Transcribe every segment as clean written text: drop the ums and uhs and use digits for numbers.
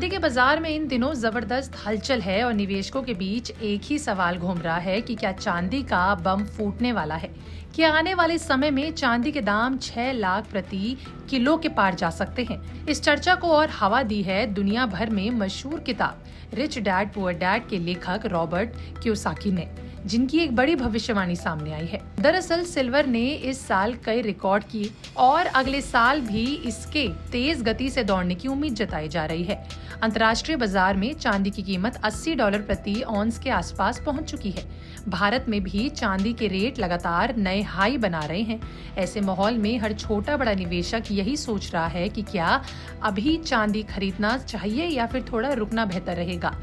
चांदी के बाजार में इन दिनों जबरदस्त हलचल है और निवेशकों के बीच एक ही सवाल घूम रहा है कि क्या चांदी का बम फूटने वाला है। क्या आने वाले समय में चांदी के दाम 6 लाख प्रति किलो के पार जा सकते हैं। इस चर्चा को और हवा दी है दुनिया भर में मशहूर किताब रिच डैड पुअर डैड के लेखक रॉबर्ट कियोसाकी ने, जिनकी एक बड़ी भविष्यवाणी सामने आई है। दरअसल सिल्वर ने इस साल कई रिकॉर्ड किए और अगले साल भी इसके तेज गति से दौड़ने की उम्मीद जताई जा रही है। अंतर्राष्ट्रीय बाजार में चांदी की कीमत $80 प्रति औंस के आसपास पहुंच चुकी है। भारत में भी चांदी के रेट लगातार नए हाई बना रहे हैं। ऐसे माहौल में हर छोटा बड़ा निवेशक यही सोच रहा है कि क्या अभी चांदी खरीदना चाहिए या फिर थोड़ा रुकना बेहतर रहेगा।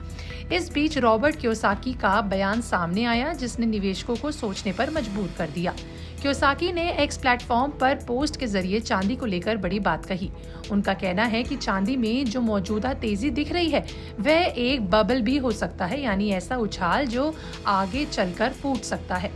इस बीच रॉबर्ट कियोसाकी का बयान सामने आया, जिसने निवेशकों को सोचने पर मजबूर कर दिया। कियोसाकी ने एक्स प्लेटफॉर्म पर पोस्ट के जरिए चांदी को लेकर बड़ी बात कही। उनका कहना है कि चांदी में जो मौजूदा तेजी दिख रही है वह एक बबल भी हो सकता है, यानी ऐसा उछाल जो आगे चलकर फूट सकता है।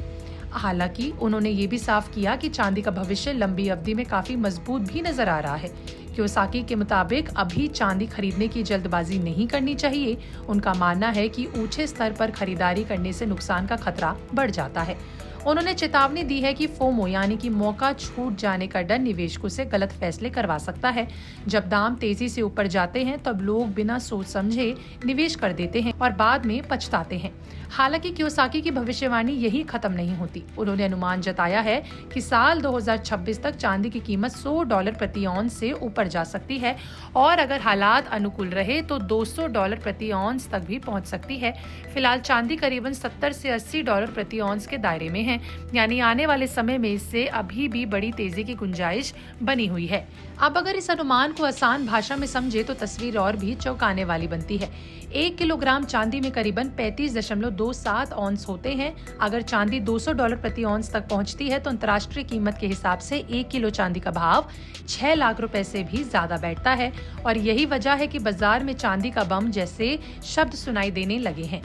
हालांकि उन्होंने ये भी साफ किया कि चांदी का भविष्य लंबी अवधि में काफी मजबूत भी नजर आ रहा है। कियोसाकी के मुताबिक अभी चांदी खरीदने की जल्दबाजी नहीं करनी चाहिए। उनका मानना है कि ऊंचे स्तर पर खरीदारी करने से नुकसान का खतरा बढ़ जाता है। उन्होंने चेतावनी दी है कि फोमो यानी कि मौका छूट जाने का डर निवेशकों से गलत फैसले करवा सकता है। जब दाम तेजी से ऊपर जाते हैं तब लोग बिना सोच समझे निवेश कर देते हैं और बाद में पछताते हैं। हालांकि कियोसाकी की भविष्यवाणी यही खत्म नहीं होती। उन्होंने अनुमान जताया है कि साल 2026 तक चांदी की कीमत $100 प्रति औंस से ऊपर जा सकती है और अगर हालात अनुकूल रहे तो $200 प्रति औंस तक भी पहुंच सकती है। फिलहाल चांदी करीबन $70 से $80 प्रति औंस के दायरे में है, यानी आने वाले समय में इससे अभी भी बड़ी तेजी की गुंजाइश बनी हुई है। अब अगर इस अनुमान को आसान भाषा में समझे तो तस्वीर और भी चौंकाने वाली बनती है। 1 किलोग्राम चांदी में करीबन 35.27 औंस होते हैं। अगर चांदी $200 प्रति औंस तक पहुंचती है तो अंतर्राष्ट्रीय कीमत के हिसाब से 1 किलो चांदी का भाव 6 लाख रुपए से भी ज्यादा बैठता है और यही वजह है कि बाजार में चांदी का बम जैसे शब्द सुनाई देने लगे हैं।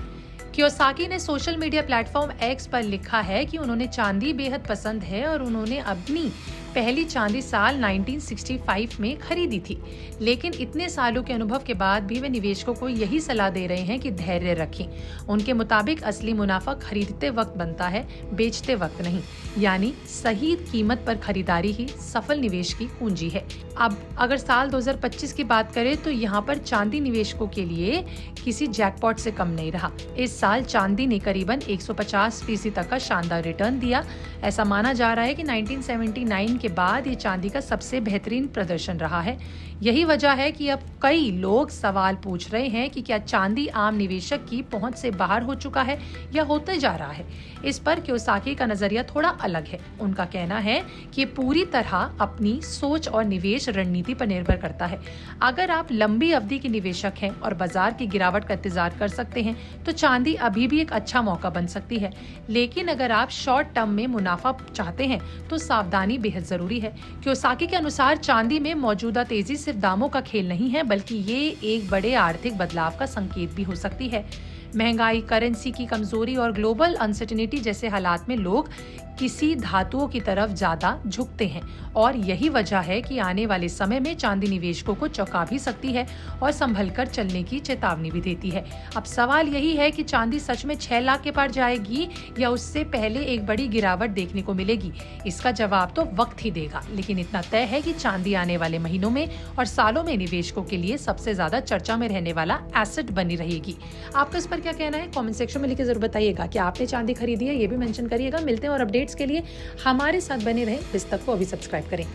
कियोसाकी ने सोशल मीडिया प्लेटफॉर्म एक्स पर लिखा है कि उन्होंने चांदी बेहद पसंद है और उन्होंने अपनी पहली चांदी साल 1965 में खरीदी थी, लेकिन इतने सालों के अनुभव के बाद भी वे निवेशकों को यही सलाह दे रहे हैं कि धैर्य रखें। उनके मुताबिक असली मुनाफा खरीदते वक्त बनता है, बेचते वक्त नहीं, यानी सही कीमत पर खरीदारी ही सफल निवेश की कुंजी है। अब अगर साल 2025 की बात करें तो यहाँ पर चांदी निवेशकों के लिए किसी जैकपॉट से कम नहीं रहा। इस साल चांदी ने करीबन 150% तक का शानदार रिटर्न दिया। ऐसा माना जा रहा है कि 1979 के बाद ये चांदी का सबसे बेहतरीन प्रदर्शन रहा है। यही वजह है कि अब कई लोग सवाल पूछ रहे हैं कि क्या चांदी आम निवेशक की पहुंच से बाहर हो चुका है या होते जा रहा है। इस पर कियोसाकी का नजरिया थोड़ा अलग है। उनका कहना है कि पूरी तरह अपनी सोच और निवेश रणनीति पर निर्भर करता है। अगर आप लंबी अवधि के निवेशक हैं और बाजार की गिरावट का इंतजार कर सकते हैं तो चांदी अभी भी एक अच्छा मौका बन सकती है, लेकिन अगर आप शॉर्ट टर्म में मुनाफा चाहते हैं तो सावधानी बेहद जरूरी है। कियोसाकी के अनुसार चांदी में मौजूदा तेजी सिर्फ दामों का खेल नहीं है, बल्कि ये एक बड़े आर्थिक बदलाव का संकेत भी हो सकती है। महंगाई, करेंसी की कमजोरी और ग्लोबल अनसर्टेनिटी जैसे हालात में लोग किसी धातुओं की तरफ ज्यादा झुकते हैं और यही वजह है कि आने वाले समय में चांदी निवेशकों को चौंका भी सकती है और संभल कर चलने की चेतावनी भी देती है। अब सवाल यही है कि चांदी सच में 6 लाख के पार जाएगी या उससे पहले एक बड़ी गिरावट देखने को मिलेगी। इसका जवाब तो वक्त ही देगा, लेकिन इतना तय है कि चांदी आने वाले महीनों में और सालों में निवेशकों के लिए सबसे ज्यादा चर्चा में रहने वाला एसेट बनी रहेगी। आपका इस पर क्या कहना है? कमेंट सेक्शन में लिखकर जरूर बताइएगा कि आपने चांदी खरीदी है, ये भी मेंशन करिएगा। मिलते हैं और अपडेट्स के लिए हमारे साथ बने रहें। इस तक को अभी सब्सक्राइब करें।